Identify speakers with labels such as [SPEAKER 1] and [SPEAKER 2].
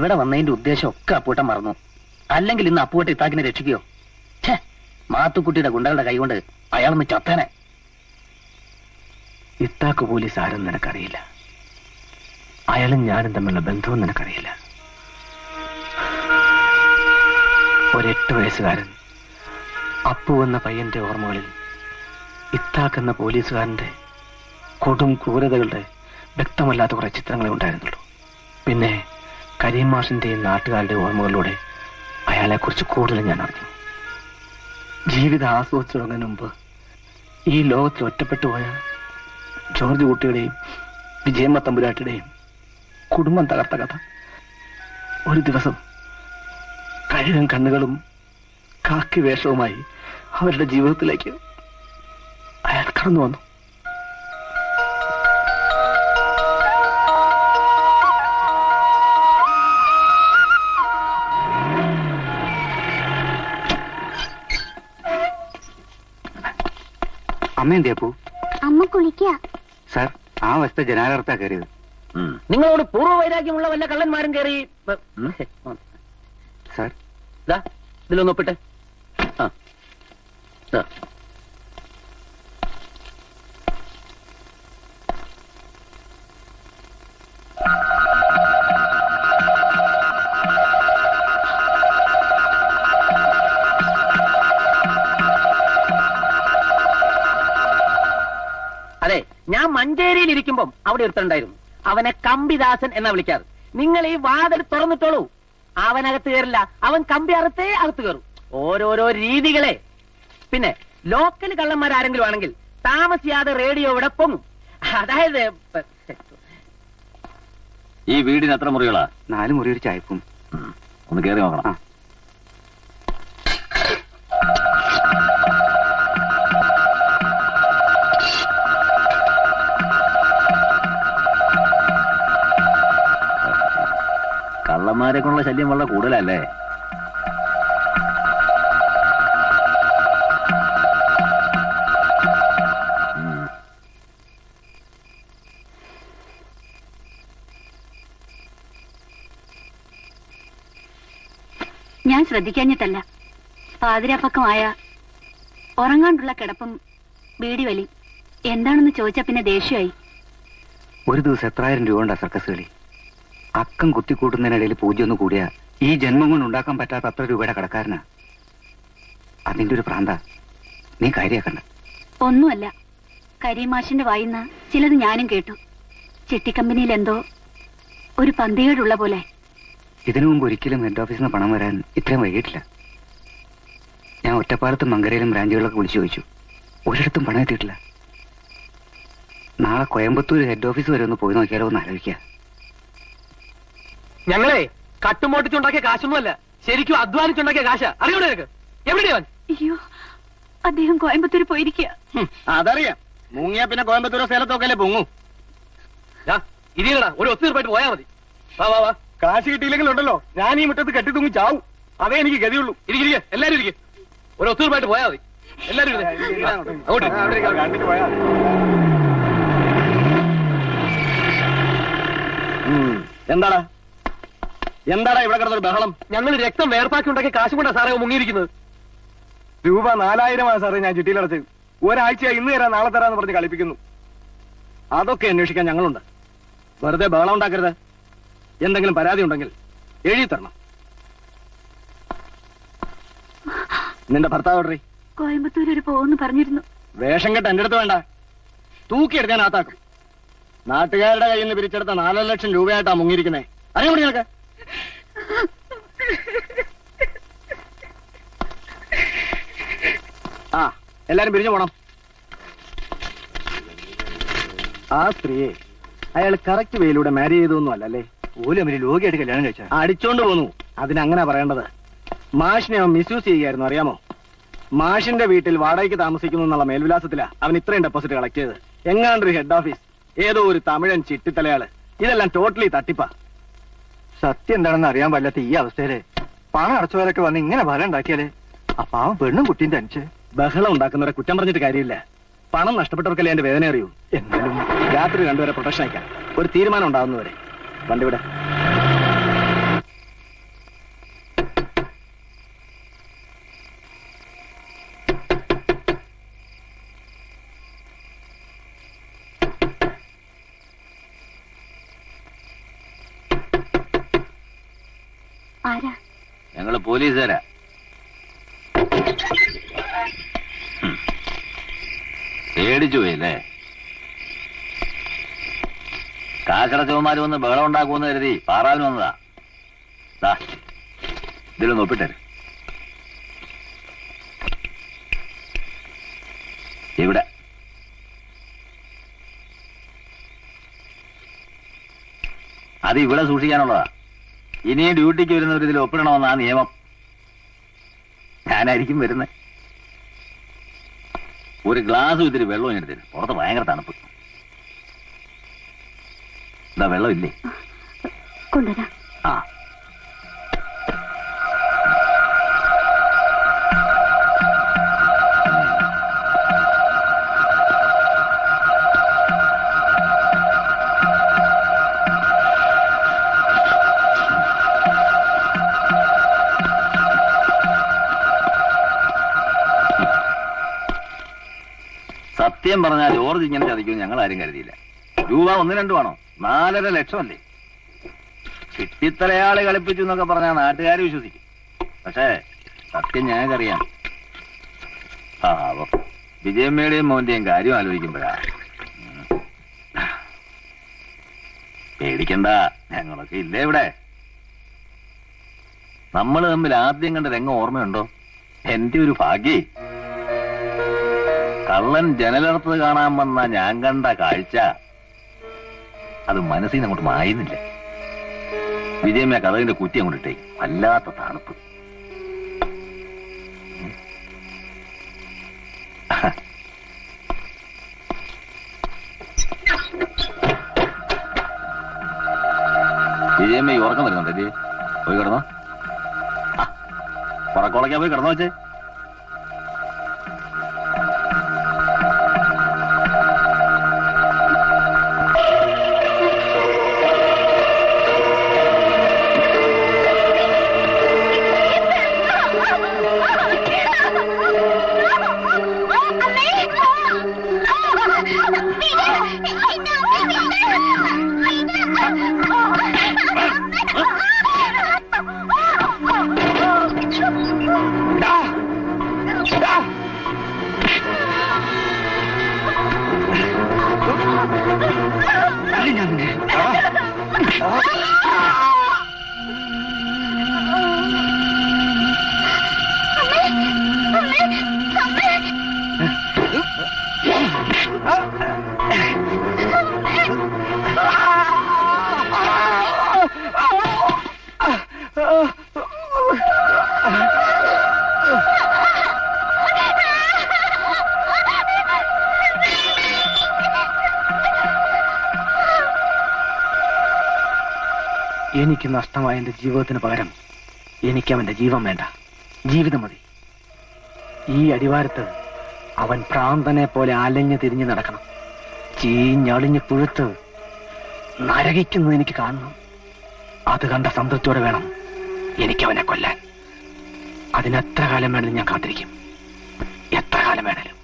[SPEAKER 1] ഇവിടെ വന്നതിന്റെ ഉദ്ദേശം ഒക്കെ അപ്പൂട്ടൻ മറന്നു. അല്ലെങ്കിൽ ഇന്ന് അപ്പൂട്ട ഇത്താക്കിനെ രക്ഷിക്കോ? ഛേ, മാത്തുക്കുട്ടിയുടെ ഗുണ്ടകളുടെ കൈകൊണ്ട് അയാളൊന്ന് ചത്തനെ.
[SPEAKER 2] ഇത്താക്ക് പോലീസ് ആരും നിനക്കറിയില്ല. അയാളും ഞാനും തമ്മിലുള്ള ബന്ധവും നിനക്കറിയില്ല. ഒരു 8 വയസ്സുകാരൻ അപ്പു എന്ന പയ്യന്റെ ഓർമ്മകളിൽ ഇത്താക്ക് എന്ന പോലീസുകാരന്റെ കൊടും ക്രൂരതകളുടെ വ്യക്തമല്ലാത്ത കുറെ ചിത്രങ്ങളെ ഉണ്ടായിരുന്നുള്ളൂ. പിന്നെ കരീം മാഷിന്റെയും നാട്ടുകാരുടെ ഓർമ്മകളിലൂടെ അയാളെക്കുറിച്ച് കൂടുതൽ ഞാൻ അറിഞ്ഞു. ജീവിതം ആസ്വദിച്ചു തുടങ്ങുന്നതിന് മുമ്പ് ഈ ലോകത്തിൽ ഒറ്റപ്പെട്ടു പോയ ജോർജ് കുട്ടിയുടെയും വിജയമ്മ തമ്പുരാട്ടിയുടെയും കുടുംബം തകർത്ത കഥ. ഒരു ദിവസം കഴുകൻ കണ്ണുകളും കാക്കി വേഷവുമായി അവരുടെ ജീവിതത്തിലേക്ക് അയാൾ കടന്നു വന്നു.
[SPEAKER 3] അമ്മ എന്തേ അപ്പു?
[SPEAKER 4] അമ്മ കുളിക്കുക.
[SPEAKER 3] സാർ, ആ വശത്തെ ജനാലർത്താ കയറിയത്.
[SPEAKER 1] നിങ്ങളോട് പൂർവ്വവൈരാഗ്യമുള്ള വല്ല കള്ളന്മാരും കയറി
[SPEAKER 3] സാർ,
[SPEAKER 1] ഇതിലൊന്ന് ഒപ്പിട്ടെ. അതെ, ഞാൻ മഞ്ചേരിയിൽ ഇരിക്കുമ്പം അവിടെ ഒരുത്തണ്ടായിരുന്നു. അവനെ കമ്പിദാസൻ എന്നാ വിളിക്കാറ്. നിങ്ങൾ ഈ വാതിൽ തുറന്നിട്ടോളൂ, അവനകത്ത് കയറില്ല. അവൻ കമ്പി അറുത്തേ അകത്ത് കയറും. ഓരോരോ രീതികളെ. പിന്നെ ലോക്കൽ കള്ളന്മാരാരെങ്കിലും ആണെങ്കിൽ താമസിയാതെ റേഡിയോ ഇവിടെ പൊങ്ങും. അതായത്
[SPEAKER 5] ഈ വീടിന് എത്ര മുറികളാ?
[SPEAKER 3] 4 മുറി ഒരു ചായപ്പും.
[SPEAKER 5] ഒന്ന് കയറി നോക്കണം. കള്ളന്മാരെ കൊണ്ടുള്ള ശല്യം വളരെ കൂടുതലല്ലേ?
[SPEAKER 4] ഞാൻ ശ്രദ്ധിക്കാഞ്ഞിട്ടല്ല. പാതിരാപ്പക്കമായ ഉറങ്ങാണ്ടുള്ള കിടപ്പും ബീഡി വലി എന്താണെന്ന് ചോദിച്ചാ പിന്നെ ദേഷ്യമായി.
[SPEAKER 3] ഒരു ദിവസം എത്രായിരം രൂപ ഉണ്ടാ സർക്കസ് കളി. അക്കം കുത്തിക്കൂട്ടുന്നതിനിടയിൽ പൂജ്യം ഒന്ന് കൂടിയ ഈ ജന്മം കൊണ്ട് ഉണ്ടാക്കാൻ പറ്റാത്ത അത്ര രൂപയുടെ കടക്കാരനാ. അതിന്റെ ഒരു പ്രാന്ത നീ കാര്യാക്കണ്ട.
[SPEAKER 4] ഒന്നുമല്ല, കരീമാഷിന്റെ വായിന്ന് ചിലത് ഞാനും കേട്ടു. ചിട്ടിക്കമ്പനിയിൽ എന്തോ ഒരു പന്തികേടുള്ള പോലെ.
[SPEAKER 3] ഇതിനു മുമ്പ് ഒരിക്കലും ഹെഡ് ഓഫീസിൽ നിന്ന് പണം വരാൻ ഇത്രയും വൈകിട്ടില്ല. ഞാൻ ഒറ്റപ്പാലത്തും മങ്കരയിലും ബ്രാഞ്ചുകളൊക്കെ വിളിച്ചു ചോദിച്ചു. ഒരിടത്തും പണം എത്തിയിട്ടില്ല. നാളെ കോയമ്പത്തൂർ ഹെഡ് ഓഫീസ് വരെ ഒന്ന് പോയി നോക്കിയാലോ എന്ന് ആലോചിക്കുക.
[SPEAKER 2] ഞങ്ങളെ കട്ടുമോട്ടിച്ചുണ്ടാക്കിയ കാശൊന്നുമല്ല, ശരിക്കും അധ്വാനിച്ചുണ്ടാക്കിയ കാശ. അറിയൂടെ നിനക്ക്? എവിടെയാ?
[SPEAKER 4] അയ്യോ, അദ്ദേഹം കോയമ്പത്തൂർ പോയിരിക്കുക.
[SPEAKER 5] അതറിയാം. മുങ്ങിയാ പിന്നെ കോയമ്പത്തൂരോ സേലത്തൊക്കെ അല്ലേ പൊങ്ങൂ.
[SPEAKER 2] ഇരിക്കടാ, ഒരു ഒത്തുതീർപ്പായിട്ട് പോയാ മതി. വാ വാ വാ.
[SPEAKER 5] കാശ് കിട്ടിയില്ലെങ്കിലുണ്ടല്ലോ ഞാൻ ഈ മുറ്റത്ത് കെട്ടി തൂങ്ങി ചാവും. അതേ എനിക്ക് ഗതിയുള്ളൂ.
[SPEAKER 2] ഇരിക്കുക, എല്ലാരും ഇരിക്കുക. ഒരു ഒത്തുതീർപ്പായിട്ട് പോയാ മതി. എല്ലാരും അങ്ങോട്ട്.
[SPEAKER 5] എന്താടാ എന്താടാ ഇവിടെ കിടന്നൊരു ബഹളം?
[SPEAKER 2] ഞങ്ങൾ രക്തം വേർപ്പാക്കി ഉണ്ടാക്കിയ കാശും കൊണ്ടാ സാറേ മുങ്ങിയിരിക്കുന്നത്.
[SPEAKER 5] രൂപ 4000 സാറേ ഞാൻ ചിട്ടിയിലടച്ചത്. ഒരാഴ്ച ഇന്ന് തരാം നാളെ തരാന്ന് പറഞ്ഞ് കളിപ്പിക്കുന്നു. അതൊക്കെ അന്വേഷിക്കാൻ ഞങ്ങളുണ്ട്. വെറുതെ ബഹളം ഉണ്ടാക്കരുത്. എന്തെങ്കിലും പരാതി ഉണ്ടെങ്കിൽ എഴുതി തരണം. നിന്റെ ഭർത്താവ് എവിടെ?
[SPEAKER 4] കോയമ്പത്തൂർ വരെ പോകുമെന്ന് പറഞ്ഞിരുന്നു.
[SPEAKER 5] വേഷം കെട്ട് എന്റെ അടുത്ത് വേണ്ട, തൂക്കിയെടുക്കാൻ ആത്താക്കും. നാട്ടുകാരുടെ കയ്യിൽ നിന്ന് പിരിച്ചെടുത്ത 4 ലക്ഷം രൂപയായിട്ടാ മുങ്ങിയിരിക്കുന്നേ. അറിയാമോ നിങ്ങൾക്ക്? ആ, എല്ലാരും പിരിഞ്ഞു പോണം. ആ സ്ത്രീയെ അയാൾ കറക്റ്റ് വേയിലൂടെ മാരി ചെയ്തൊന്നും അല്ലല്ലേ?
[SPEAKER 3] ഓലും അവര് ലോകിയായിട്ട് കല്യാണം കഴിച്ചാ
[SPEAKER 5] അടിച്ചോണ്ട് പോന്നു. അതിനങ്ങനെ പറയേണ്ടത്. മാഷിനെ അവൻ മിസ്യൂസ് ചെയ്യുകയായിരുന്നു, അറിയാമോ? മാഷിന്റെ വീട്ടിൽ വാടകയ്ക്ക് താമസിക്കുന്നു എന്നുള്ള മേൽവിലാസത്തിലാ അവൻ ഇത്രയും ഡെപ്പോസിറ്റ് കളക്ട് ചെയ്തത്. എങ്ങാണ്ടൊരു ഹെഡ് ഓഫീസ്, ഏതോ ഒരു തമിഴൻ ചിട്ടിത്തലയാള്. ഇതെല്ലാം ടോട്ടലി തട്ടിപ്പാ.
[SPEAKER 3] സത്യം എന്താണെന്ന് അറിയാൻ പാടില്ലാത്ത ഈ അവസ്ഥയില് പണം അടച്ചവരൊക്കെ വന്ന് ഇങ്ങനെ ഫലം ഉണ്ടാക്കിയാലേ ആ പാവം പെണ്ണും കുട്ടിയും തനിച്ച്
[SPEAKER 5] ബഹളം ഉണ്ടാക്കുന്നവരെ കുറ്റം പറഞ്ഞിട്ട് കാര്യമില്ല. പണം നഷ്ടപ്പെട്ടവർക്കല്ലേ എന്റെ വേദന അറിയൂ.
[SPEAKER 3] എന്നാലും
[SPEAKER 5] രാത്രി 2 വരെ പ്രൊട്ടക്ഷൻ അയക്കാം. ഒരു തീരുമാനം ഉണ്ടാകുന്നവരെ. വണ്ടി വിടെ.
[SPEAKER 4] ആരാ?
[SPEAKER 6] ഞങ്ങള് പോലീസുകാരാ. പേടിച്ചു പോയില്ലേ? കാശടച്ചവന്മാര് വന്ന് ബഹളം ഉണ്ടാക്കുമെന്ന് കരുതി പാറാവിന് വന്നതാ. ഇതിലൊന്ന് ഒപ്പിട്ടേ. ഇവിടെ അത് ഇവിടെ സൂക്ഷിക്കാനുള്ളതാ. ഇനിയും ഡ്യൂട്ടിക്ക് വരുന്നവർ ഇതിൽ ഒപ്പിടണമെന്നാ നിയമം. ഞാനായിരിക്കും വരുന്നത്. ഒരു ഗ്ലാസ് ഇത്തിരി വെള്ളം എടുത്തിട്ട്. പുറത്ത് ഭയങ്കര തണുപ്പ്. എന്താ വെള്ളം ഇല്ലേ?
[SPEAKER 4] കൊണ്ടുവരാം.
[SPEAKER 6] ആ സത്യം പറഞ്ഞാൽ ജോർജ് ഇങ്ങനെ ചതിക്കും ഞങ്ങൾ ആരും കരുതിയില്ല. രൂപ 1-2 ആണോ? 4.5 ലക്ഷമല്ലേ? ചിട്ടിത്തലയാള് കളിപ്പിച്ചു എന്നൊക്കെ പറഞ്ഞാൽ നാട്ടുകാർ വിശ്വസിക്കും. പക്ഷേ സത്യം ഞങ്ങൾക്കറിയാം. പാവം വിജയമ്മയുടെയും മോന്റെയും കാര്യം ആലോചിക്കുമ്പോഴാ. പേടിക്കണ്ട, ഞങ്ങളൊക്കെ ഇല്ലേ ഇവിടെ. നമ്മൾ തമ്മിൽ ആദ്യം കണ്ട രംഗം ഓർമ്മയുണ്ടോ? എന്റെ ഒരു ഭാഗ്യേ. കള്ളൻ ജനലർത്ത് കാണാൻ വന്ന ഞാൻ കണ്ട കാഴ്ച അത് മനസ്സിൽ നിന്ന് അങ്ങോട്ട് മായുന്നില്ല. വിജയമ്മ കഥകിന്റെ കുറ്റി അങ്ങോട്ടിട്ടേ. വല്ലാത്ത തണുപ്പ്. വിജയമ്മ ഈ ഉറക്കം വരുന്നുണ്ടല്ലേ? പോയി കിടന്നോ. ഉറക്കോളയ്ക്കാ പോയി കിടന്നോ വെച്ചേ.
[SPEAKER 5] എനിക്ക് നഷ്ടമായ എന്റെ ജീവിതത്തിന് പകരം എനിക്ക് അവന്റെ ജീവൻ വേണ്ട, ജീവിതം മതി. ഈ അടിവാരത്ത് അവൻ ഭ്രാന്തനെ പോലെ അലഞ്ഞു തിരിഞ്ഞു നടക്കണം. ചീഞ്ഞളിഞ്ഞ് പുഴുത്ത് നരകിക്കുന്നത് എനിക്ക് കാണണം. അത് കണ്ട സംതൃപ്തിയോടെ വേണം എനിക്ക് അവനെ കൊല്ലാൻ. അതിനെത്ര കാലം വേണമെങ്കിലും ഞാൻ കാത്തിരിക്കും, എത്ര കാലം വേണേലും.